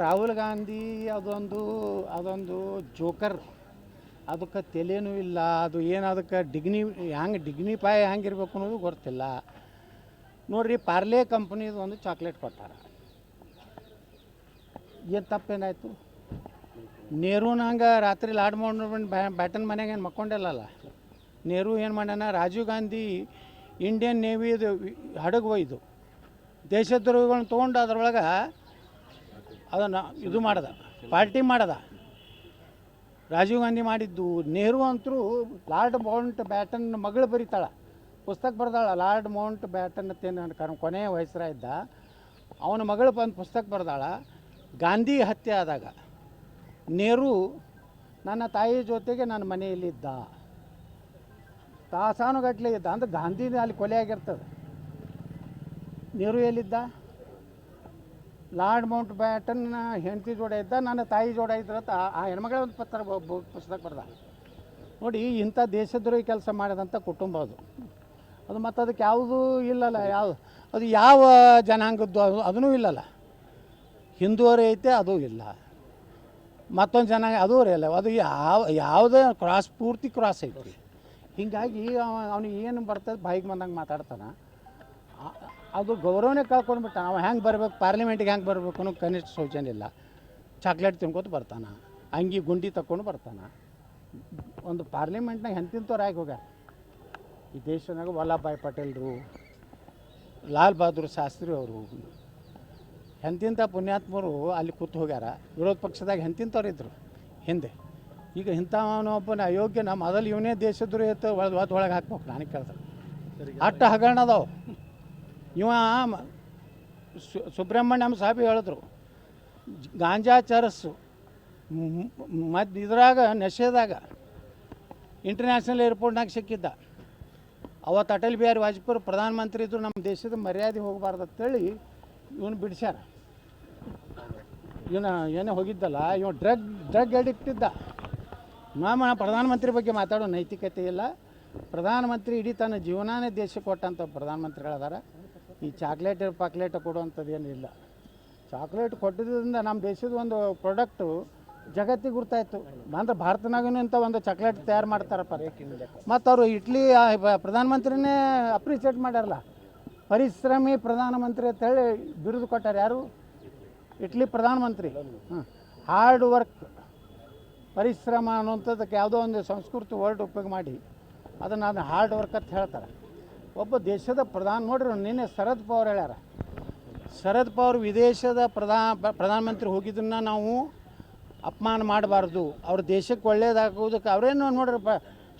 ರಾಹುಲ್ ಗಾಂಧಿ ಅದೊಂದು ಜೋಕರ್. ಅದಕ್ಕೆ ತಲೆನೂ ಇಲ್ಲ. ಅದು ಏನು ಅದಕ್ಕೆ ಡಿಗ್ನಿಫೈ ಹೆಂಗಿರ್ಬೇಕು ಅನ್ನೋದು ಗೊತ್ತಿಲ್ಲ. ನೋಡ್ರಿ, ಪಾರ್ಲೆ ಕಂಪ್ನಿದು ಒಂದು ಚಾಕ್ಲೇಟ್ ಕೊಟ್ಟಾರ. ಏನು ತಪ್ಪೇನಾಯಿತು? ನೆಹರೂನ ಹಂಗೆ ರಾತ್ರಿ ಲಾಡ್ ಮಾಡ್ಕೊಂಡು ಬ್ಯಾಟನ್ ಮನೆಗೆ ಏನು ಮಕ್ಕೊಂಡಿಲ್ಲಲ್ಲ. ನೆಹರು ಏನು ಮಾಡ್ಯಾನ, ರಾಜೀವ್ ಗಾಂಧಿ ಇಂಡಿಯನ್ ನೇವಿದು ಹಡಗು ಒಯ್ದು ದೇಶದ್ರೋಹಿಗಳನ್ನ ತೊಗೊಂಡು ಅದ್ರೊಳಗೆ ಅದನ್ನು ಇದು ಮಾಡ್ದ, ಪಾರ್ಟಿ ಮಾಡ್ದ. ರಾಜೀವ್ ಗಾಂಧಿ ಮಾಡಿದ್ದು. ನೆಹರು ಅಂತರೂ ಲಾರ್ಡ್ ಮೌಂಟ್ ಬ್ಯಾಟನ್ ಮಗಳು ಬರೀತಾಳೆ, ಪುಸ್ತಕ ಬರ್ದಾಳ. ಲಾರ್ಡ್ ಮೌಂಟ್ ಬ್ಯಾಟನ್ ಅಂತ ಕೊನೆಯ ವಯಸ್ಸರ ಇದ್ದ ಅವನ ಮಗಳು ಬಂದು ಪುಸ್ತಕ ಬರ್ದಾಳ. ಗಾಂಧಿ ಹತ್ಯೆ ಆದಾಗ ನೆಹರು ನನ್ನ ತಾಯಿ ಜೊತೆಗೆ ನನ್ನ ಮನೆಯಲ್ಲಿದ್ದ, ತಾಸಾನುಗಟ್ಟಲೆ ಇದ್ದ. ಅಂದ್ರೆ ಗಾಂಧಿ ಅಲ್ಲಿ ಕೊಲೆ ಆಗಿರ್ತದೆ. ನೆಹರು ಎಲ್ಲಿದ್ದ? ಲಾರ್ಡ್ ಮೌಂಟ್ ಬ್ಯಾಟನ್ ಹೆಂಡತಿ ಜೋಡ ಇದ್ದ, ನನ್ನ ತಾಯಿ ಜೋಡ ಇದ್ರತ್ತ ಆ ಹೆಣ್ಮಗಳ ಒಂದು ಪುಸ್ತಕ ಬರ್ದ. ನೋಡಿ, ಇಂಥ ದೇಶದ್ರೋಹಿ ಕೆಲಸ ಮಾಡಿದಂಥ ಕುಟುಂಬ ಅದು ಮತ್ತು ಅದಕ್ಕೆ ಯಾವುದೂ ಇಲ್ಲಲ್ಲ. ಅದು ಯಾವ ಜನಾಂಗದ್ದು ಅದೂ ಇಲ್ಲಲ್ಲ. ಹಿಂದೂವರೇ ಐತೆ, ಅದೂ ಇಲ್ಲ. ಮತ್ತೊಂದು ಜನಾಂಗ ಅದೂ ಇಲ್ಲ. ಅದು ಯಾವುದೇ ಪೂರ್ತಿ ಕ್ರಾಸ್ ಐತಿ. ಹೀಗಾಗಿ ಅವನಿಗೆ ಏನು ಬರ್ತದೆ ಬಾಯಿಗೆ ಬಂದಂಗೆ ಮಾತಾಡ್ತಾನೆ. ಅದು ಗೌರವನೇ ಕಳ್ಕೊಂಡ್ಬಿಟ್ಟ. ನಾವು ಹೆಂಗೆ ಬರ್ಬೇಕು, ಪಾರ್ಲಿಮೆಂಟಿಗೆ ಹೆಂಗೆ ಬರ್ಬೇಕು ಅನ್ನೋ ಕನಿಷ್ಠ ಶೌಚನೆ ಇಲ್ಲ. ಚಾಕ್ಲೇಟ್ ತಿನ್ಕೋತ ಬರ್ತಾನೆ, ಅಂಗಿ ಗುಂಡಿ ತಕ್ಕೊಂಡು ಬರ್ತಾನೆ. ಒಂದು ಪಾರ್ಲಿಮೆಂಟ್ನಾಗ ಎಂತಿಂತವ್ರು ಆಗಿ ಹೋಗ್ಯಾರ ಈ ದೇಶನಾಗ. ವಲ್ಲಭಭಾಯಿ ಪಟೇಲ್ರು, ಲಾಲ್ ಬಹದ್ದೂರ್ ಶಾಸ್ತ್ರಿ ಅವರು, ಎಂತಿಂಥ ಪುಣ್ಯಾತ್ಮರು ಅಲ್ಲಿ ಕೂತು ಹೋಗ್ಯಾರ. ವಿರೋಧ ಪಕ್ಷದಾಗ ಎಂತಿಂಥವ್ರು ಇದ್ದರು ಹಿಂದೆ. ಈಗ ಇಂಥವನೊಬ್ಬನ ಅಯೋಗ್ಯನ ಮೊದಲು ಇವನೇ ದೇಶದ್ರೋಹಿ ಎತ್ತು ಒಳಗೆ ಹಾಕ್ಬೇಕು. ನನಗೆ ಕೇಳ್ತಾರೆ ಅಷ್ಟು ಹಗರಣ ಅದಾವೆ. ಇವ ಸುಬ್ರಹ್ಮಣ್ಯಂ ಸಾಹೇಬ್ ಹೇಳಿದ್ರು, ಗಾಂಜಾ ಚರಸ್ಸು ಮತ್ತು ಇದ್ರಾಗ ನಶೆದಾಗ ಇಂಟರ್ನ್ಯಾಷನಲ್ ಏರ್ಪೋರ್ಟ್ನಾಗ ಸಿಕ್ಕಿದ್ದ. ಅವತ್ತು ಅಟಲ್ ಬಿಹಾರಿ ವಾಜಪೇಯಿ ಪ್ರಧಾನಮಂತ್ರಿ ಇದ್ದರು. ನಮ್ಮ ದೇಶದ ಮರ್ಯಾದೆ ಹೋಗಬಾರ್ದು ಅಂತೇಳಿ ಇವನು ಬಿಡಿಸ್ಯಾರ. ಏನೇ ಹೋಗಿದ್ದಲ್ಲ, ಇವ ಡ್ರಗ್ ಅಡಿಕ್ಟ್ ಇದ್ದ. ಪ್ರಧಾನಮಂತ್ರಿ ಬಗ್ಗೆ ಮಾತಾಡೋ ನೈತಿಕತೆ ಇಲ್ಲ. ಪ್ರಧಾನಮಂತ್ರಿ ಇಡೀ ತನ್ನ ಜೀವನಾನೇ ದೇಶಕ್ಕೆ ಕೊಟ್ಟಂಥ ಪ್ರಧಾನಮಂತ್ರಿಗಳದಾರ. ಈ ಪಾಕ್ಲೇಟ್ ಕೊಡುವಂಥದ್ದು ಏನಿಲ್ಲ. ಚಾಕ್ಲೇಟ್ ಕೊಟ್ಟಿದ್ದರಿಂದ ನಮ್ಮ ದೇಶದ ಒಂದು ಪ್ರಾಡಕ್ಟು ಜಗತ್ತಿಗೆ ಗುರ್ತಾಯಿತು. ಅಂದ್ರೆ ಭಾರತನಾಗೂ ಇಂಥ ಒಂದು ಚಾಕ್ಲೇಟ್ ತಯಾರು ಮಾಡ್ತಾರಪ್ಪ. ಮತ್ತು ಅವರು ಇಟ್ಲಿ ಪ್ರಧಾನಮಂತ್ರಿನೇ ಅಪ್ರಿಷಿಯೇಟ್ ಮಾಡ್ಯಾರಲ್ಲ, ಪರಿಶ್ರಮಿ ಪ್ರಧಾನಮಂತ್ರಿ ಅಂತೇಳಿ ಬಿರುದು ಕೊಟ್ಟಾರೆ. ಯಾರು? ಇಟ್ಲಿ ಪ್ರಧಾನಮಂತ್ರಿ. ಹಾರ್ಡ್ ವರ್ಕ್, ಪರಿಶ್ರಮ ಅನ್ನುವಂಥದ್ದಕ್ಕೆ ಯಾವುದೋ ಒಂದು ಸಂಸ್ಕೃತಿ ವರ್ಡ್ ಉಪಯೋಗ ಮಾಡಿ ಅದನ್ನು ಹಾರ್ಡ್ ವರ್ಕ್ ಅಂತ ಹೇಳ್ತಾರೆ. ಒಬ್ಬ ದೇಶದ ನೋಡ್ರಿ, ನಿನ್ನೆ ಶರದ್ ಪವಾರ್ ಹೇಳ್ಯಾರ. ಶರದ್ ಪವಾರ್ ವಿದೇಶದ ಪ್ರಧಾನಮಂತ್ರಿ ಹೋಗಿದ್ದನ್ನು ನಾವು ಅಪಮಾನ ಮಾಡಬಾರ್ದು. ಅವ್ರ ದೇಶಕ್ಕೆ ಒಳ್ಳೇದಾಗೋದಕ್ಕೆ ಅವರೇನು ನೋಡ್ರಪ್ಪ.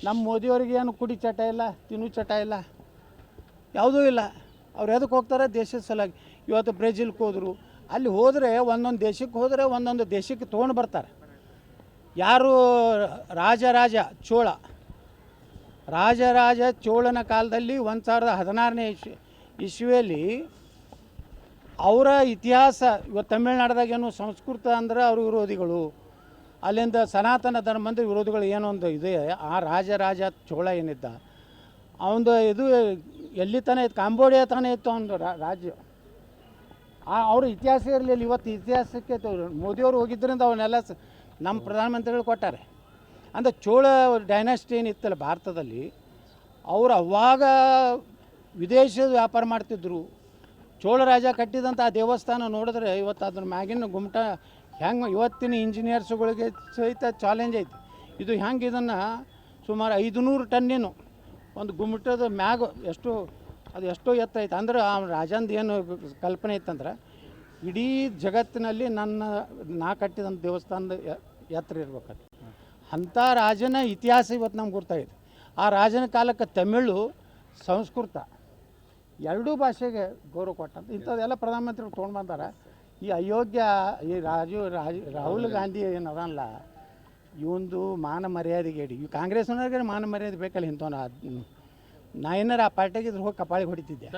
ನಮ್ಮ ಮೋದಿಯವ್ರಿಗೆ ಏನು ಕುಡಿ ಚಟ ಇಲ್ಲ, ತಿನ್ನು ಚಟ ಇಲ್ಲ, ಯಾವುದೂ ಇಲ್ಲ. ಅವ್ರು ಎದಕ್ಕೆ ಹೋಗ್ತಾರೆ? ದೇಶದ ಸಲುವಾಗಿ. ಇವತ್ತು ಬ್ರೆಜಿಲ್ಗೆ ಹೋದರು. ಅಲ್ಲಿ ಹೋದರೆ ಒಂದೊಂದು ದೇಶಕ್ಕೆ ಹೋದರೆ ಒಂದೊಂದು ದೇಶಕ್ಕೆ ತೊಗೊಂಡು ಬರ್ತಾರೆ. ಯಾರು? ರಾಜರಾಜ ಚೋಳನ ಕಾಲದಲ್ಲಿ 1016ನೇ ಇಸ್ವಿಯಲ್ಲಿ ಅವರ ಇತಿಹಾಸ. ಇವತ್ತು ತಮಿಳ್ನಾಡ್ದಾಗೇನು ಸಂಸ್ಕೃತ ಅಂದ್ರೆ ಅವ್ರ ವಿರೋಧಿಗಳು, ಅಲ್ಲಿಂದ ಸನಾತನ ಧರ್ಮದ ವಿರೋಧಿಗಳು ಏನೋ ಒಂದು ಇದೆ. ಆ ರಾಜರಾಜ ಚೋಳ ಏನಿದ್ದ ಅವನದು ಇದು ಎಲ್ಲಿ ತಾನೇ ಇತ್ತು? ಕಾಂಬೋಡಿಯಾ ತಾನೇ ಇತ್ತು ಅವನದು ರಾಜ್ಯ. ಅವ್ರ ಇತಿಹಾಸ ಇರಲಿಲ್ಲ. ಇವತ್ತು ಇತಿಹಾಸಕ್ಕೆ ಮೋದಿಯವರು ಹೋಗಿದ್ದರಿಂದ ಅವನ್ನೆಲ್ಲ ನಮ್ಮ ಪ್ರಧಾನಮಂತ್ರಿಗಳು ಕೊಟ್ಟಾರೆ. ಅಂದರೆ ಚೋಳ ಡೈನಾಸ್ಟಿ ಏನಿತ್ತಲ್ಲ ಭಾರತದಲ್ಲಿ, ಅವರು ಅವಾಗ ವಿದೇಶದ ವ್ಯಾಪಾರ ಮಾಡ್ತಿದ್ರು. ಚೋಳ ರಾಜ ಕಟ್ಟಿದಂಥ ಆ ದೇವಸ್ಥಾನ ನೋಡಿದ್ರೆ ಇವತ್ತು ಅದ್ರ ಮ್ಯಾಗಿನ ಗುಮ್ಟ ಹೆಂಗೆ ಇವತ್ತಿನ ಇಂಜಿನಿಯರ್ಸ್ಗಳಿಗೆ ಸಹಿತ ಚಾಲೆಂಜ್ ಐತಿ. ಇದು ಹೆಂಗೆ ಇದನ್ನು ಸುಮಾರು 500 ಟನ್ನೇನು ಒಂದು ಗುಮ್ಟದ ಮ್ಯಾಗ ಎಷ್ಟೋ ಎತ್ತ ಐತೆ. ಅಂದ್ರೆ ಆ ರಾಜಂದು ಏನು ಕಲ್ಪನೆ ಇತ್ತಂದ್ರೆ, ಇಡೀ ಜಗತ್ತಿನಲ್ಲಿ ನಾ ಕಟ್ಟಿದಂಥ ದೇವಸ್ಥಾನದ ಎತ್ತರ ಇರ್ಬೇಕಂತ. ಅಂಥ ರಾಜನ ಇತಿಹಾಸ ಇವತ್ತು ನಮ್ಗೆ ಗೊತ್ತಾಗಿದೆ. ಆ ರಾಜನ ಕಾಲಕ್ಕೆ ತಮಿಳು, ಸಂಸ್ಕೃತ ಎರಡೂ ಭಾಷೆಗೆ ಗೌರವ ಕೊಟ್ಟಂತ ಇಂಥದ್ದೆಲ್ಲ ಪ್ರಧಾನಮಂತ್ರಿಗಳು ತೊಗೊಂಡು ಬಂದಾರ. ಈ ಅಯೋಗ್ಯ ಈ ರಾಹುಲ್ ಗಾಂಧಿ ಏನದಲ್ಲ, ಇವಂದು ಮಾನ ಮರ್ಯಾದೆಗೆ ಈ ಕಾಂಗ್ರೆಸ್ನವ್ರಿಗೆ ಮಾನ ಮರ್ಯಾದೆ ಬೇಕಲ್ಲ. ಇಂಥವನ್ನ ನಾ ಏನಾರ ಆ ಪಾರ್ಟಿಗೆ ಹೋಗಿ ಕಪಾಳಿಗೆ ಹೊಡಿತಿದ್ದೆ.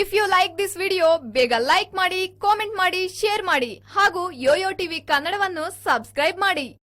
If you like this video, ಬೇಗ ಲೈಕ್ ಮಾಡಿ, ಕಾಮೆಂಟ್ ಮಾಡಿ, ಶೇರ್ ಮಾಡಿ ಹಾಗೂ ಯೋಯೋ ಟಿವಿ ಕನ್ನಡವನ್ನು ಸಬ್ಸ್ಕ್ರೈಬ್ ಮಾಡಿ.